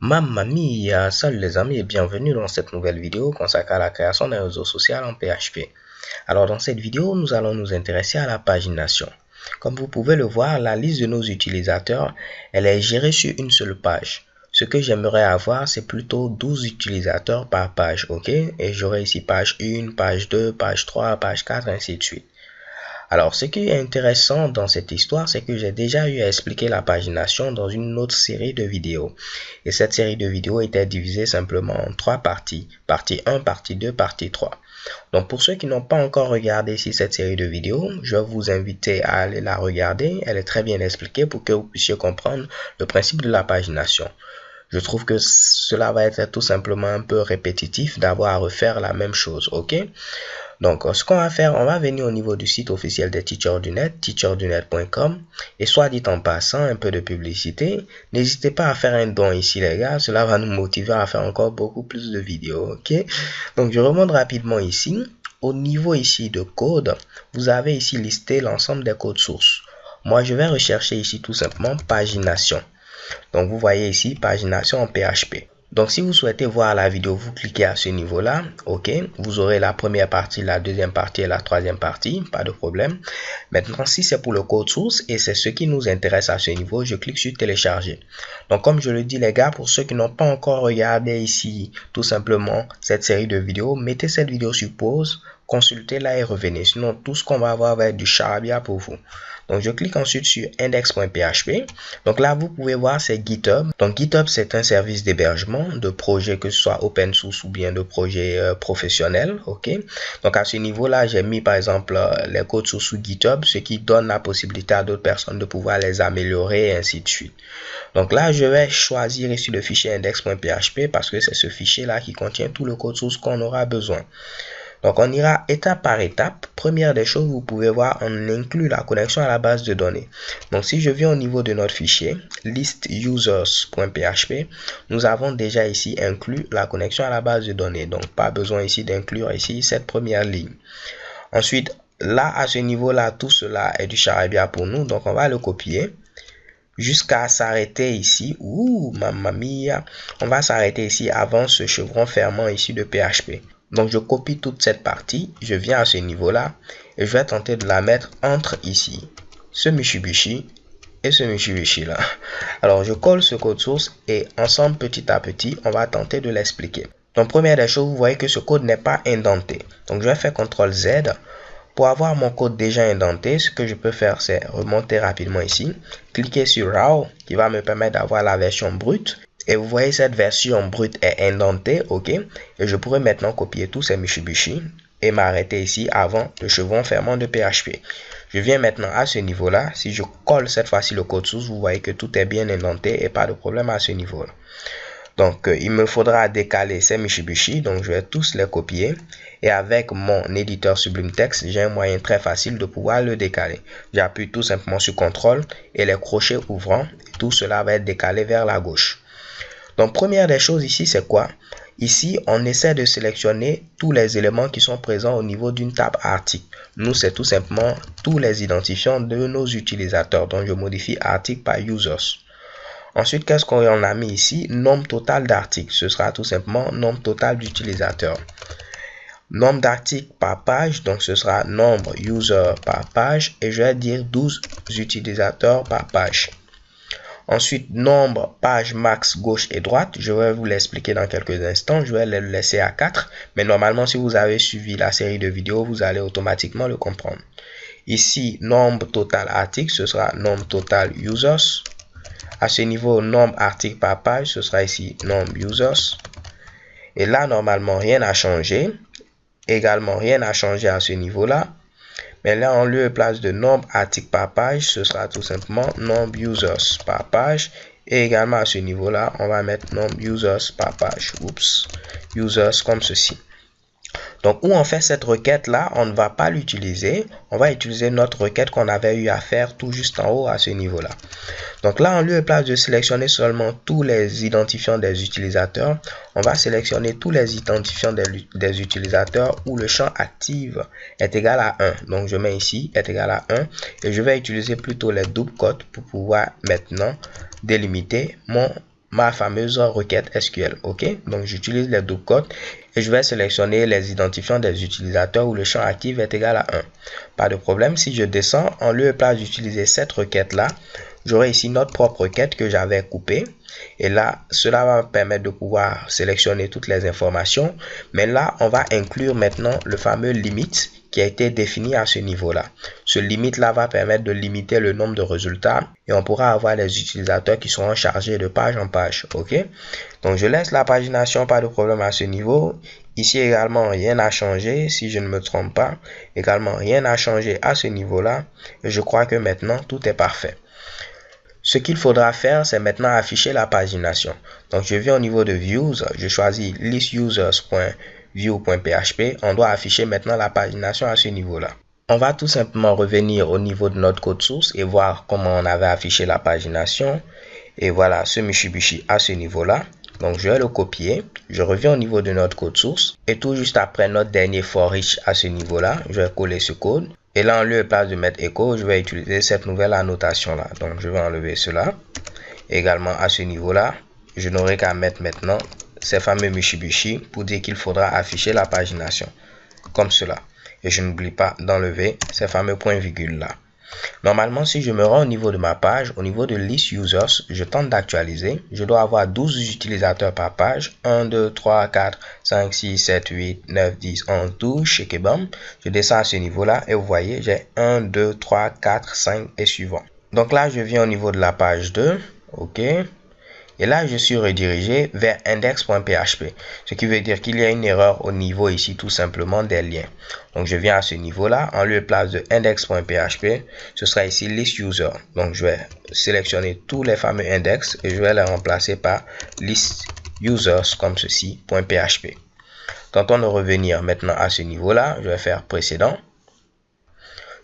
Mamma mia, salut les amis et bienvenue dans cette nouvelle vidéo consacrée à la création d'un réseau social en PHP. Alors dans cette vidéo, nous allons nous intéresser à la pagination. Comme vous pouvez le voir, la liste de nos utilisateurs, elle est gérée sur une seule page. Ce que j'aimerais avoir, c'est plutôt 12 utilisateurs par page, ok? Et j'aurai ici page 1, page 2, page 3, page 4, ainsi de suite. Alors, ce qui est intéressant dans cette histoire, c'est que j'ai déjà eu à expliquer la pagination dans une autre série de vidéos. Et cette série de vidéos était divisée simplement en 3 parties. Partie 1, partie 2, partie 3. Donc, pour ceux qui n'ont pas encore regardé ici cette série de vidéos, je vais vous inviter à aller la regarder. Elle est très bien expliquée pour que vous puissiez comprendre le principe de la pagination. Je trouve que cela va être tout simplement un peu répétitif d'avoir à refaire la même chose, ok? Donc, ce qu'on va faire, on va venir au niveau du site officiel des Teachers du Net, teachersdunet.com. Et soit dit en passant, un peu de publicité. N'hésitez pas à faire un don ici, les gars. Cela va nous motiver à faire encore beaucoup plus de vidéos, ok? Donc, je remonte rapidement ici. Au niveau ici de code, vous avez ici listé l'ensemble des codes sources. Moi, je vais rechercher ici tout simplement pagination. Donc, vous voyez ici pagination en PHP. Donc, si vous souhaitez voir la vidéo, vous cliquez à ce niveau-là, ok. Vous aurez la première partie, la deuxième partie et la troisième partie, pas de problème. Maintenant, si c'est pour le code source et c'est ce qui nous intéresse à ce niveau, je clique sur télécharger. Donc, comme je le dis, les gars, pour ceux qui n'ont pas encore regardé ici, tout simplement, cette série de vidéos, mettez cette vidéo sur pause, consultez-la et revenez. Sinon, tout ce qu'on va avoir va être du charabia pour vous. Donc, je clique ensuite sur index.php. Donc là, vous pouvez voir, c'est GitHub. Donc, GitHub, c'est un service d'hébergement de projets, que ce soit open source ou bien de projets professionnels. OK. Donc, à ce niveau-là, j'ai mis, par exemple, les codes sources sous GitHub, ce qui donne la possibilité à d'autres personnes de pouvoir les améliorer et ainsi de suite. Donc là, je vais choisir ici le fichier index.php parce que c'est ce fichier-là qui contient tout le code source qu'on aura besoin. Donc, on ira étape par étape. Première des choses, vous pouvez voir, on inclut la connexion à la base de données. Donc, si je viens au niveau de notre fichier, listusers.php, nous avons déjà ici inclus la connexion à la base de données. Donc, pas besoin ici d'inclure ici cette première ligne. Ensuite, là, à ce niveau-là, tout cela est du charabia pour nous. Donc, on va le copier jusqu'à s'arrêter ici. Ouh, mamma mia. On va s'arrêter ici avant ce chevron fermant ici de PHP. Donc, je copie toute cette partie, je viens à ce niveau-là et je vais tenter de la mettre entre ici, ce Mitsubishi et ce Mitsubishi-là. Alors, je colle ce code source et ensemble, petit à petit, on va tenter de l'expliquer. Donc, première des choses, vous voyez que ce code n'est pas indenté. Donc, je vais faire CTRL Z. Pour avoir mon code déjà indenté, ce que je peux faire, c'est remonter rapidement ici, cliquer sur RAW, qui va me permettre d'avoir la version brute. Et vous voyez, cette version brute est indentée, ok. Et je pourrais maintenant copier tous ces Mitsubishi et m'arrêter ici avant le chevron fermant de PHP. Je viens maintenant à ce niveau-là. Si je colle cette fois-ci le code source, vous voyez que tout est bien indenté et pas de problème à ce niveau-là. Donc, il me faudra décaler ces Mitsubishi. Donc, je vais tous les copier. Et avec mon éditeur Sublime Text, j'ai un moyen très facile de pouvoir le décaler. J'appuie tout simplement sur CTRL et les crochets ouvrants. Tout cela va être décalé vers la gauche. Donc, première des choses ici, c'est quoi? Ici, on essaie de sélectionner tous les éléments qui sont présents au niveau d'une table article. Nous, c'est tout simplement tous les identifiants de nos utilisateurs. Donc, je modifie article par users. Ensuite, qu'est-ce qu'on a mis ici? Nombre total d'articles. Ce sera tout simplement nombre total d'utilisateurs. Nombre d'articles par page, donc ce sera nombre user par page. Et je vais dire 12 utilisateurs par page. Ensuite, nombre page max gauche et droite. Je vais vous l'expliquer dans quelques instants. Je vais le laisser à 4. Mais normalement, si vous avez suivi la série de vidéos, vous allez automatiquement le comprendre. Ici, nombre total article, ce sera nombre total users. À ce niveau, nombre articles par page, ce sera ici nombre users. Et là, normalement, rien n'a changé. Également, rien n'a changé à ce niveau-là. Mais là, en lieu et place de nombre articles par page, ce sera tout simplement nombre users par page. Et également à ce niveau-là, on va mettre nombre users par page. Oups, users comme ceci. Donc, où on fait cette requête-là, on ne va pas l'utiliser. On va utiliser notre requête qu'on avait eu à faire tout juste en haut à ce niveau-là. Donc là, en lieu et place de sélectionner seulement tous les identifiants des utilisateurs, on va sélectionner tous les identifiants des utilisateurs où le champ active est égal à 1. Donc, je mets ici est égal à 1 et je vais utiliser plutôt les doubles cotes pour pouvoir maintenant délimiter mon ma fameuse requête SQL. Ok, donc j'utilise les double quotes et je vais sélectionner les identifiants des utilisateurs où le champ actif est égal à 1. Pas de problème. Si je descends, en lieu et place d'utiliser cette requête là, j'aurai ici notre propre requête que j'avais coupée. Et là, cela va me permettre de pouvoir sélectionner toutes les informations. Mais là, on va inclure maintenant le fameux limite qui a été défini à ce niveau-là. Ce limite-là va permettre de limiter le nombre de résultats et on pourra avoir les utilisateurs qui seront chargés de page en page. Ok, donc je laisse la pagination, pas de problème à ce niveau. Ici également, rien n'a changé, si je ne me trompe pas. Également, rien n'a changé à ce niveau-là. Et je crois que maintenant, tout est parfait. Ce qu'il faudra faire, c'est maintenant afficher la pagination. Donc, je viens au niveau de Views, je choisis listusers.view.php. On doit afficher maintenant la pagination à ce niveau-là. On va tout simplement revenir au niveau de notre code source et voir comment on avait affiché la pagination. Et voilà ce Mitsubishi à ce niveau-là. Donc, je vais le copier. Je reviens au niveau de notre code source. Et tout juste après notre dernier for each à ce niveau-là, je vais coller ce code. Et là, en lieu et place de mettre echo, je vais utiliser cette nouvelle annotation-là. Donc, je vais enlever cela. Également, à ce niveau-là, je n'aurai qu'à mettre maintenant ces fameux Mitsubishi pour dire qu'il faudra afficher la pagination. Comme cela. Et je n'oublie pas d'enlever ces fameux points-virgules-là. Normalement, si je me rends au niveau de ma page, au niveau de list users, je tente d'actualiser. Je dois avoir 12 utilisateurs par page. 1, 2, 3, 4, 5, 6, 7, 8, 9, 10, 11, 12. Check et bam. Je descends à ce niveau-là et vous voyez, j'ai 1, 2, 3, 4, 5 et suivant. Donc là, je viens au niveau de la page 2. OK. Et là, je suis redirigé vers index.php. Ce qui veut dire qu'il y a une erreur au niveau ici, tout simplement, des liens. Donc, je viens à ce niveau-là. En lieu et place de index.php, ce sera ici list user. Donc, je vais sélectionner tous les fameux index et je vais les remplacer par list users comme ceci, .php. Tentons de revenir maintenant à ce niveau-là. Je vais faire précédent.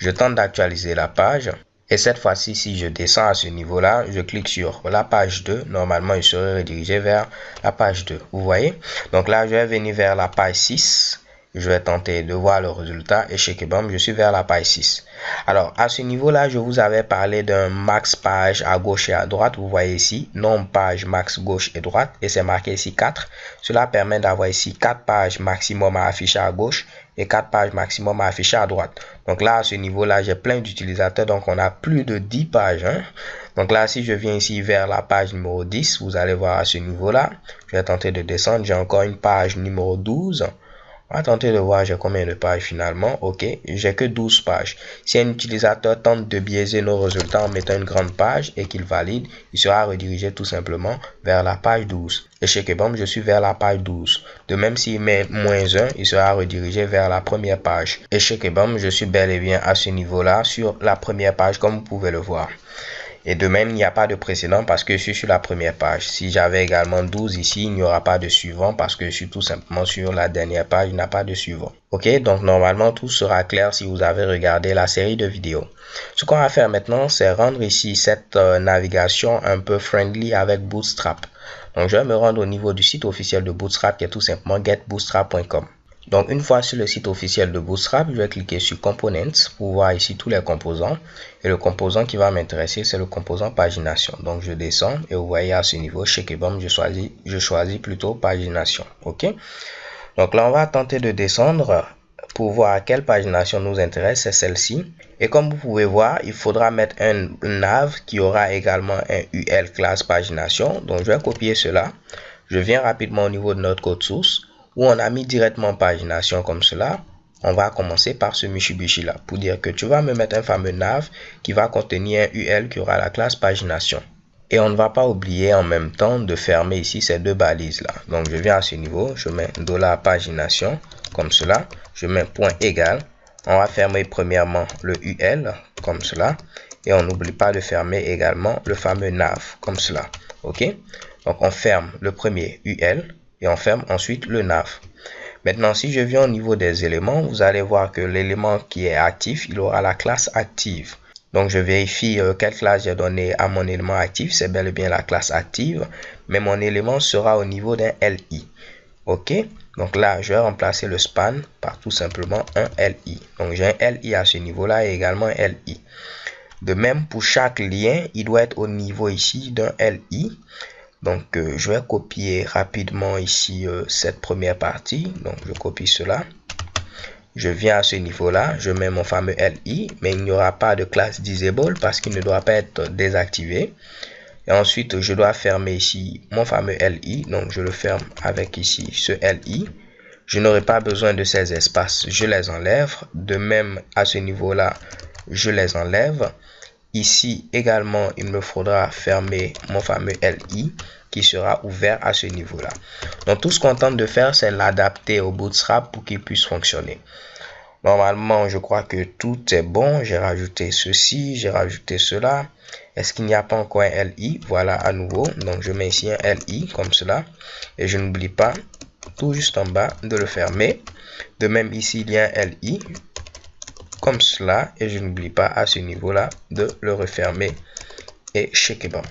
Je tente d'actualiser la page. Et cette fois-ci, si je descends à ce niveau-là, je clique sur la page 2. Normalement, je serai redirigé vers la page 2. Vous voyez? Donc là, je vais venir vers la page 6. Je vais tenter de voir le résultat. Et chez Kebam, je suis vers la page 6. Alors, à ce niveau-là, je vous avais parlé d'un max page à gauche et à droite. Vous voyez ici, nombre page max gauche et droite. Et c'est marqué ici 4. Cela permet d'avoir ici 4 pages maximum à afficher à gauche et 4 pages maximum à afficher à droite. Donc là, à ce niveau-là, j'ai plein d'utilisateurs. Donc, on a plus de 10 pages. Donc là, si je viens ici vers la page numéro 10, vous allez voir à ce niveau-là. Je vais tenter de descendre. J'ai encore une page numéro 12. On va tenter de voir j'ai combien de pages finalement. Ok, j'ai que 12 pages. Si un utilisateur tente de biaiser nos résultats en mettant une grande page et qu'il valide, il sera redirigé tout simplement vers la page 12. Et chez Kebam, je suis vers la page 12. De même, s'il met -1, il sera redirigé vers la première page. Et chez Kebam, je suis bel et bien à ce niveau-là sur la première page comme vous pouvez le voir. Et de même, il n'y a pas de précédent parce que je suis sur la première page. Si j'avais également 12 ici, il n'y aura pas de suivant parce que je suis tout simplement sur la dernière page, il n'y a pas de suivant. Ok, donc normalement, tout sera clair si vous avez regardé la série de vidéos. Ce qu'on va faire maintenant, c'est rendre ici cette navigation un peu friendly avec Bootstrap. Donc, je vais me rendre au niveau du site officiel de Bootstrap qui est tout simplement getbootstrap.com. Donc, une fois sur le site officiel de Bootstrap, je vais cliquer sur Components pour voir ici tous les composants. Et le composant qui va m'intéresser, c'est le composant pagination. Donc, je descends et vous voyez à ce niveau, chez Kebam, je choisis plutôt pagination. OK? Donc là, on va tenter de descendre pour voir quelle pagination nous intéresse. C'est celle-ci. Et comme vous pouvez voir, il faudra mettre un nav qui aura également un UL class pagination. Donc, je vais copier cela. Je viens rapidement au niveau de notre code source, où on a mis directement pagination comme cela. On va commencer par ce Mitsubishi là pour dire que tu vas me mettre un fameux nav qui va contenir un UL qui aura la classe pagination. Et on ne va pas oublier en même temps de fermer ici ces deux balises là. Donc je viens à ce niveau, je mets $pagination comme cela. Je mets point égal. On va fermer premièrement le UL comme cela. Et on n'oublie pas de fermer également le fameux nav comme cela. OK? Donc on ferme le premier UL. Et on ferme ensuite le nav. Maintenant, si je viens au niveau des éléments, vous allez voir que l'élément qui est actif, il aura la classe active. Donc, je vérifie quelle classe j'ai donné à mon élément actif. C'est bel et bien la classe active. Mais mon élément sera au niveau d'un LI. OK? Donc là, je vais remplacer le span par tout simplement un LI. Donc, j'ai un LI à ce niveau-là et également un LI. De même, pour chaque lien, il doit être au niveau ici d'un LI. Donc, je vais copier rapidement ici cette première partie. Donc, je copie cela. Je viens à ce niveau-là, je mets mon fameux LI, mais il n'y aura pas de classe disable parce qu'il ne doit pas être désactivé. Et ensuite, je dois fermer ici mon fameux LI. Donc, je le ferme avec ici ce LI. Je n'aurai pas besoin de ces espaces, je les enlève. De même, à ce niveau-là, je les enlève. Ici également, il me faudra fermer mon fameux LI qui sera ouvert à ce niveau-là. Donc, tout ce qu'on tente de faire, c'est l'adapter au Bootstrap pour qu'il puisse fonctionner. Normalement, je crois que tout est bon. J'ai rajouté ceci, j'ai rajouté cela. Est-ce qu'il n'y a pas encore un LI? Voilà à nouveau. Donc, je mets ici un LI comme cela. Et je n'oublie pas, tout juste en bas, de le fermer. De même, ici, il y a un LI comme cela. Et je n'oublie pas à ce niveau-là de le refermer. Et check bon.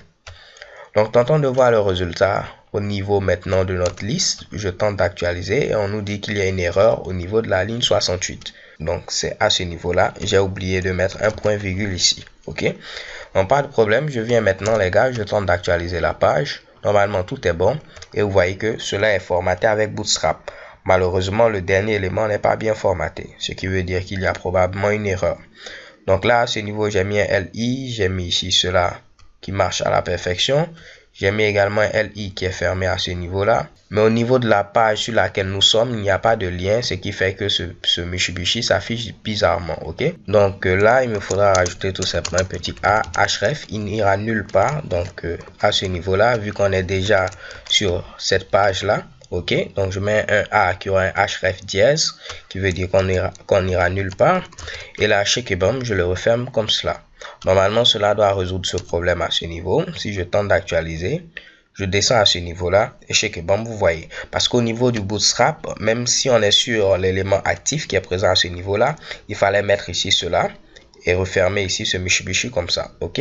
Donc, tentons de voir le résultat au niveau maintenant de notre liste. Je tente d'actualiser et on nous dit qu'il y a une erreur au niveau de la ligne 68. Donc, c'est à ce niveau-là. J'ai oublié de mettre un point virgule ici. OK? Donc, pas de problème. Je viens maintenant, les gars. Je tente d'actualiser la page. Normalement, tout est bon. Et vous voyez que cela est formaté avec Bootstrap. Malheureusement, le dernier élément n'est pas bien formaté. Ce qui veut dire qu'il y a probablement une erreur. Donc là, à ce niveau, j'ai mis un LI. J'ai mis ici cela qui marche à la perfection. J'ai mis également un LI qui est fermé à ce niveau-là. Mais au niveau de la page sur laquelle nous sommes, il n'y a pas de lien, ce qui fait que ce Mitsubishi s'affiche bizarrement. OK? Donc là, il me faudra rajouter tout simplement un petit A, href. Il n'ira nulle part. Donc à ce niveau-là, vu qu'on est déjà sur cette page-là, OK? Donc je mets un A qui aura un href dièse, qui veut dire qu'on ira nulle part. Et là, checkbomb, je le referme comme cela. Normalement, cela doit résoudre ce problème à ce niveau. Si je tente d'actualiser, je descends à ce niveau-là et checkbomb, vous voyez. Parce qu'au niveau du Bootstrap, même si on est sur l'élément actif qui est présent à ce niveau-là, il fallait mettre ici cela et refermer ici ce Mitsubishi comme ça. OK?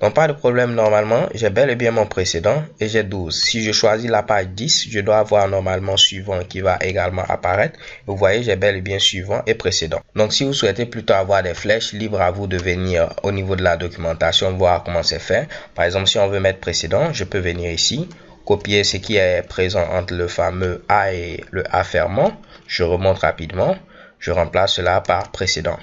Donc, pas de problème normalement. J'ai bel et bien mon précédent et j'ai 12. Si je choisis la page 10, je dois avoir normalement suivant qui va également apparaître. Vous voyez, j'ai bel et bien suivant et précédent. Donc, si vous souhaitez plutôt avoir des flèches, libre à vous de venir au niveau de la documentation, voir comment c'est fait. Par exemple, si on veut mettre précédent, je peux venir ici, copier ce qui est présent entre le fameux A et le A fermant. Je remonte rapidement. Je remplace cela par précédent.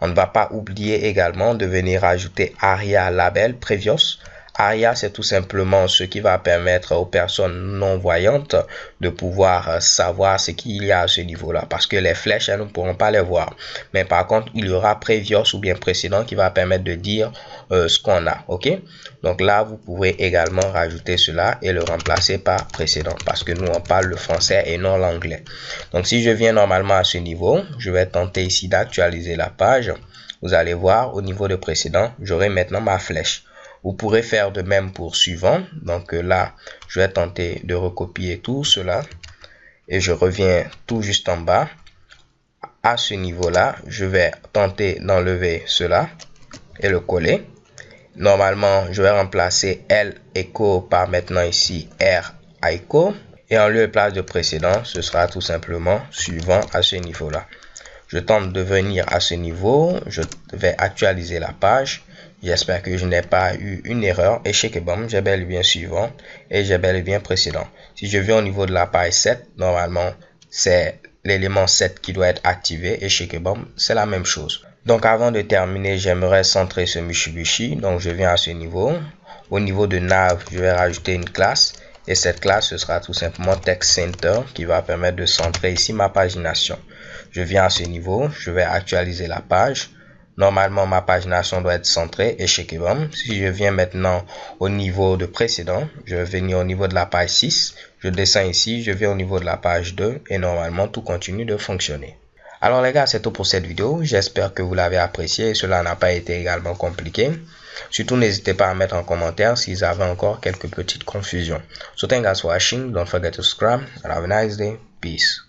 On ne va pas oublier également de venir ajouter ARIA label previous. ARIA, c'est tout simplement ce qui va permettre aux personnes non-voyantes de pouvoir savoir ce qu'il y a à ce niveau-là. Parce que les flèches, elles ne pourront pas les voir. Mais par contre, il y aura previous ou bien précédent qui va permettre de dire ce qu'on a. OK? Donc là, vous pouvez également rajouter cela et le remplacer par précédent. Parce que nous, on parle le français et non l'anglais. Donc si je viens normalement à ce niveau, je vais tenter ici d'actualiser la page. Vous allez voir, au niveau de précédent, j'aurai maintenant ma flèche. Vous pourrez faire de même pour suivant. Donc là, je vais tenter de recopier tout cela. Et je reviens tout juste en bas. À ce niveau-là, je vais tenter d'enlever cela et le coller. Normalement, je vais remplacer L echo par maintenant ici R echo. Et en lieu et place de précédent, ce sera tout simplement suivant à ce niveau-là. Je tente de venir à ce niveau. Je vais actualiser la page. J'espère que je n'ai pas eu une erreur. Et checkbomb, j'ai bel et bien suivant. Et j'ai bel et bien précédent. Si je viens au niveau de la page 7, normalement, c'est l'élément 7 qui doit être activé. Et checkbomb, c'est la même chose. Donc avant de terminer, j'aimerais centrer ce Mitsubishi. Donc je viens à ce niveau. Au niveau de nav, je vais rajouter une classe. Et cette classe, ce sera tout simplement Text Center qui va permettre de centrer ici ma pagination. Je viens à ce niveau, je vais actualiser la page. Normalement, ma pagination doit être centrée et checkbomb. Si je viens maintenant au niveau de précédent, je vais venir au niveau de la page 6. Je descends ici, je viens au niveau de la page 2 et normalement, tout continue de fonctionner. Alors les gars, c'est tout pour cette vidéo. J'espère que vous l'avez apprécié et cela n'a pas été également compliqué. Surtout, n'hésitez pas à mettre en commentaire si vous avez encore quelques petites confusions. So thank you guys for watching. Don't forget to subscribe and have a nice day. Peace.